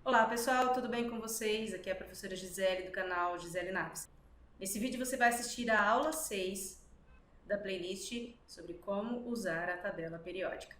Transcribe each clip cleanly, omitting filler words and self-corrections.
Olá pessoal, tudo bem com vocês? Aqui é a professora Gisele do canal Gisele Naves. Nesse vídeo você vai assistir a aula 6 da playlist sobre como usar a tabela periódica.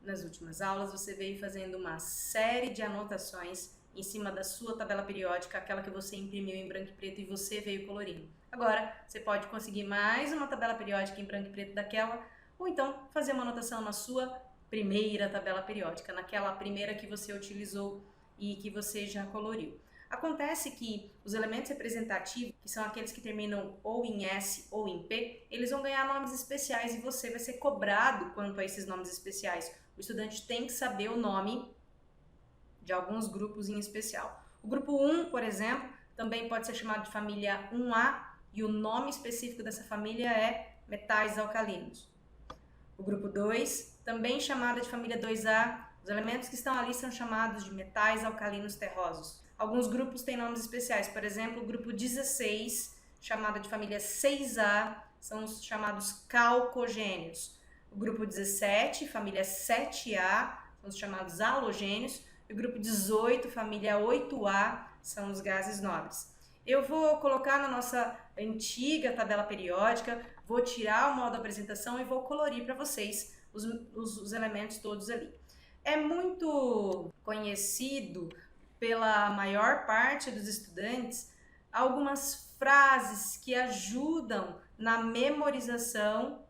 Nas últimas aulas você veio fazendo uma série de anotações em cima da sua tabela periódica, aquela que você imprimiu em branco e preto e você veio colorindo. Agora você pode conseguir mais uma tabela periódica em branco e preto daquela, ou então fazer uma anotação na sua primeira tabela periódica, naquela primeira que você utilizou e que você já coloriu. Acontece que os elementos representativos, que são aqueles que terminam ou em S ou em P, eles vão ganhar nomes especiais e você vai ser cobrado quanto a esses nomes especiais. O estudante tem que saber o nome de alguns grupos em especial. O grupo 1, por exemplo, também pode ser chamado de família 1A e o nome específico dessa família é metais alcalinos. O grupo 2, também chamado de família 2A, os elementos que estão ali são chamados de metais alcalinos terrosos. Alguns grupos têm nomes especiais, por exemplo, o grupo 16, chamado de família 6A, são os chamados calcogênios. O grupo 17, família 7A, são os chamados halogênios. E o grupo 18, família 8A, são os gases nobres. Eu vou colocar na nossa antiga tabela periódica, vou tirar o modo apresentação e vou colorir para vocês os elementos todos ali. É muito conhecido pela maior parte dos estudantes algumas frases que ajudam na memorização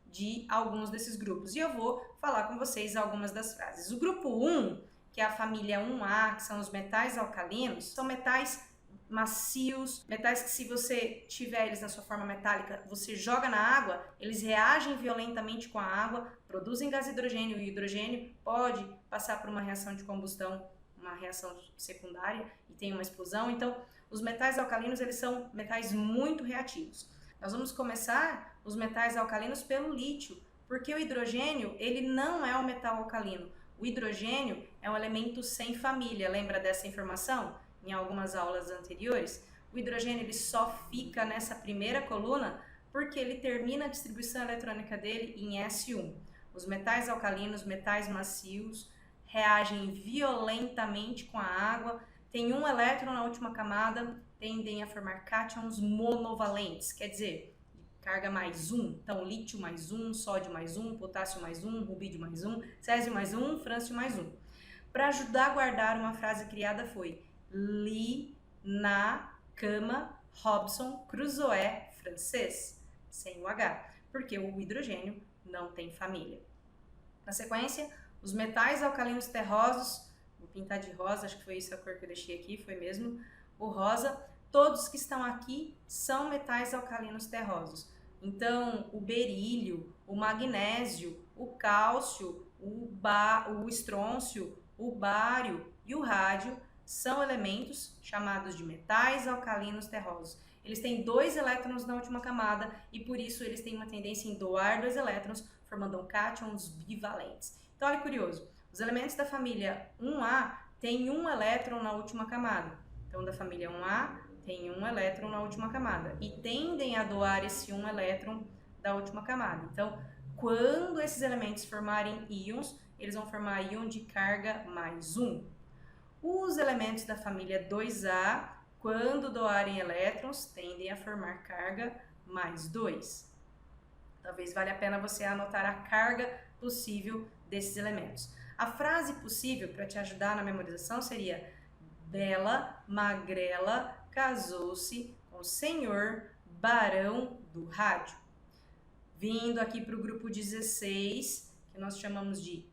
de alguns desses grupos. E eu vou falar com vocês algumas das frases. O grupo 1, que é a família 1A, que são os metais alcalinos, são metais macios, metais que se você tiver eles na sua forma metálica, você joga na água, eles reagem violentamente com a água, produzem gás hidrogênio e o hidrogênio pode passar por uma reação de combustão, uma reação secundária e tem uma explosão. Então, os metais alcalinos, eles são metais muito reativos. Nós vamos começar os metais alcalinos pelo lítio, porque o hidrogênio, ele não é um metal alcalino. O hidrogênio é um elemento sem família, lembra dessa informação? Em algumas aulas anteriores, o hidrogênio ele só fica nessa primeira coluna porque ele termina a distribuição eletrônica dele em S1. Os metais alcalinos, metais macios, reagem violentamente com a água, tem um elétron na última camada, tendem a formar cátions monovalentes, quer dizer, carga mais 1, então lítio mais 1, sódio mais 1, potássio mais 1, rubídio mais 1, césio mais 1, frâncio mais 1. Para ajudar a guardar, uma frase criada foi: li na cama Robson Crusoe francês, sem o H, porque o hidrogênio não tem família. Na sequência, os metais alcalinos terrosos, vou pintar de rosa, acho que foi isso a cor que eu deixei aqui, foi mesmo o rosa. Todos que estão aqui são metais alcalinos terrosos. Então, o berílio, o magnésio, o cálcio, o estrôncio, o bário e o rádio são elementos chamados de metais alcalinos terrosos. Eles têm 2 elétrons na última camada e por isso eles têm uma tendência em doar 2 elétrons, formando cátions bivalentes. Então, olha que curioso, os elementos da família 1A têm 1 elétron na última camada. Então, da família 1A tem 1 elétron na última camada e tendem a doar esse 1 elétron da última camada. Então, quando esses elementos formarem íons, eles vão formar íon de carga mais 1. Os elementos da família 2A, quando doarem elétrons, tendem a formar carga mais 2. Talvez valha a pena você anotar a carga possível desses elementos. A frase possível para te ajudar na memorização seria: Bela Magrela casou-se com o senhor barão do rádio. Vindo aqui para o grupo 16, que nós chamamos de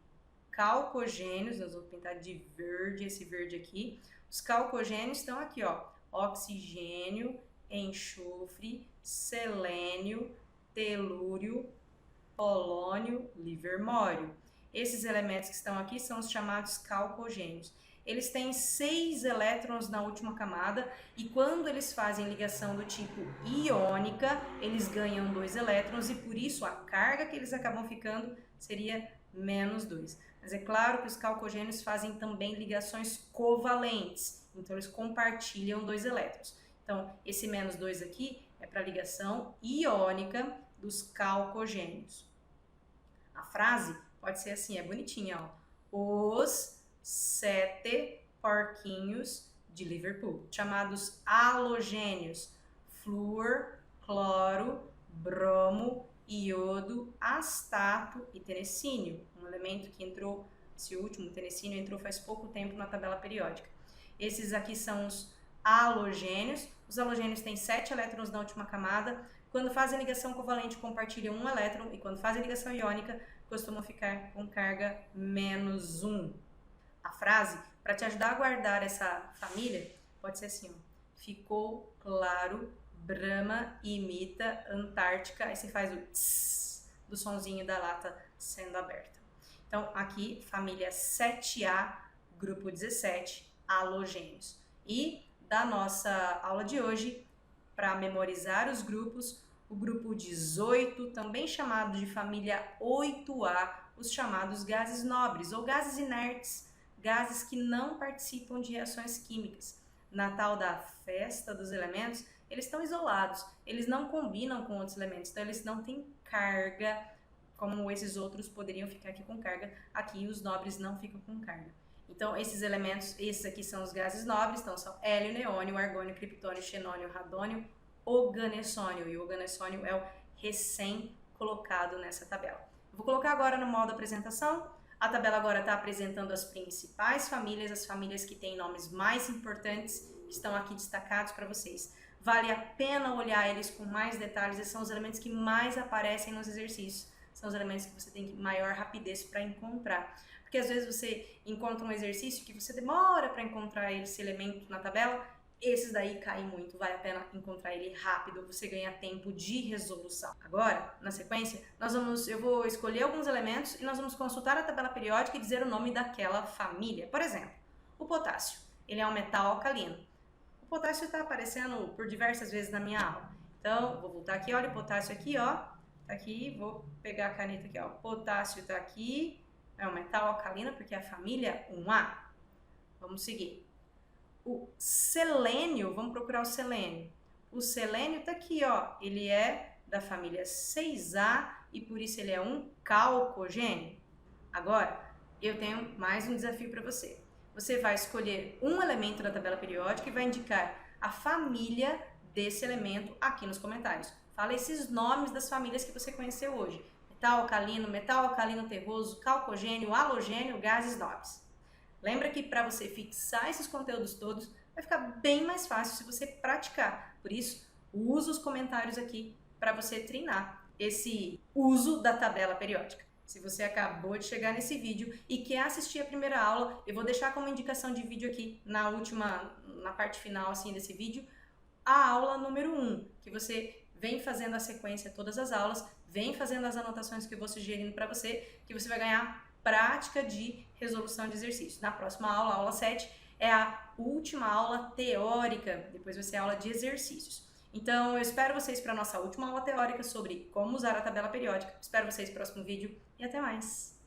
calcogênios, nós vamos pintar de verde esse verde aqui. Os calcogênios estão aqui, ó: oxigênio, enxofre, selênio, telúrio, polônio, livermório. Esses elementos que estão aqui são os chamados calcogênios. Eles têm 6 elétrons na última camada e quando eles fazem ligação do tipo iônica, eles ganham 2 elétrons e por isso a carga que eles acabam ficando seria menos 2. Mas é claro que os calcogênios fazem também ligações covalentes, então eles compartilham 2 elétrons. Então, esse menos 2 aqui é para a ligação iônica dos calcogênios. A frase pode ser assim, é bonitinha, ó: os 7 porquinhos de Liverpool, chamados halogênios: flúor, cloro, bromo, iodo, astato e terecínio. Um elemento que entrou, esse último, terecínio, entrou faz pouco tempo na tabela periódica. Esses aqui são os halogênios. Os halogênios têm 7 elétrons na última camada. Quando fazem ligação covalente, compartilham um elétron, e quando fazem ligação iônica, costumam ficar com carga -1. A frase, para te ajudar a guardar essa família, pode ser assim, ó: ficou claro, Brahma imita Antártica. Aí você faz o tss do sonzinho da lata sendo aberta. Então, aqui, família 7A, grupo 17, halogênios. E da nossa aula de hoje, para memorizar os grupos, o grupo 18, também chamado de família 8A, os chamados gases nobres ou gases inertes, gases que não participam de reações químicas. Na tal da festa dos elementos, eles estão isolados, eles não combinam com outros elementos, então eles não têm carga, como esses outros poderiam ficar aqui com carga. Aqui os nobres não ficam com carga. Então esses elementos, esses aqui são os gases nobres, então são hélio, neônio, argônio, criptônio, xenônio, radônio, oganesônio, e o oganesônio é o recém colocado nessa tabela. Vou colocar agora no modo apresentação. A tabela agora está apresentando as principais famílias, as famílias que têm nomes mais importantes, que estão aqui destacados para vocês. Vale a pena olhar eles com mais detalhes, esses são os elementos que mais aparecem nos exercícios. São os elementos que você tem maior rapidez para encontrar. Porque às vezes você encontra um exercício que você demora para encontrar esse elemento na tabela, esses daí caem muito, vale a pena encontrar ele rápido, você ganha tempo de resolução. Agora, na sequência, eu vou escolher alguns elementos e nós vamos consultar a tabela periódica e dizer o nome daquela família. Por exemplo, o potássio, ele é um metal alcalino. O potássio está aparecendo por diversas vezes na minha aula. Então, vou voltar aqui, olha o potássio aqui, ó. Tá aqui, vou pegar a caneta aqui, ó. Potássio tá aqui, é um metal alcalino porque é a família 1A. Vamos seguir. O selênio, vamos procurar o selênio. O selênio tá aqui, ó. Ele é da família 6A e por isso ele é um calcogênio. Agora, eu tenho mais um desafio para você. Você vai escolher um elemento da tabela periódica e vai indicar a família desse elemento aqui nos comentários. Fala esses nomes das famílias que você conheceu hoje: metal alcalino terroso, calcogênio, halogênio, gases nobres. Lembra que para você fixar esses conteúdos todos, vai ficar bem mais fácil se você praticar. Por isso, usa os comentários aqui para você treinar esse uso da tabela periódica. Se você acabou de chegar nesse vídeo e quer assistir a primeira aula, eu vou deixar como indicação de vídeo aqui na parte final assim desse vídeo, a aula número 1, que você vem fazendo a sequência todas as aulas, vem fazendo as anotações que eu vou sugerindo para você, que você vai ganhar prática de resolução de exercícios. Na próxima aula, a aula 7, é a última aula teórica, depois vai ser a aula de exercícios. Então, eu espero vocês para a nossa última aula teórica sobre como usar a tabela periódica. Espero vocês no próximo vídeo e até mais!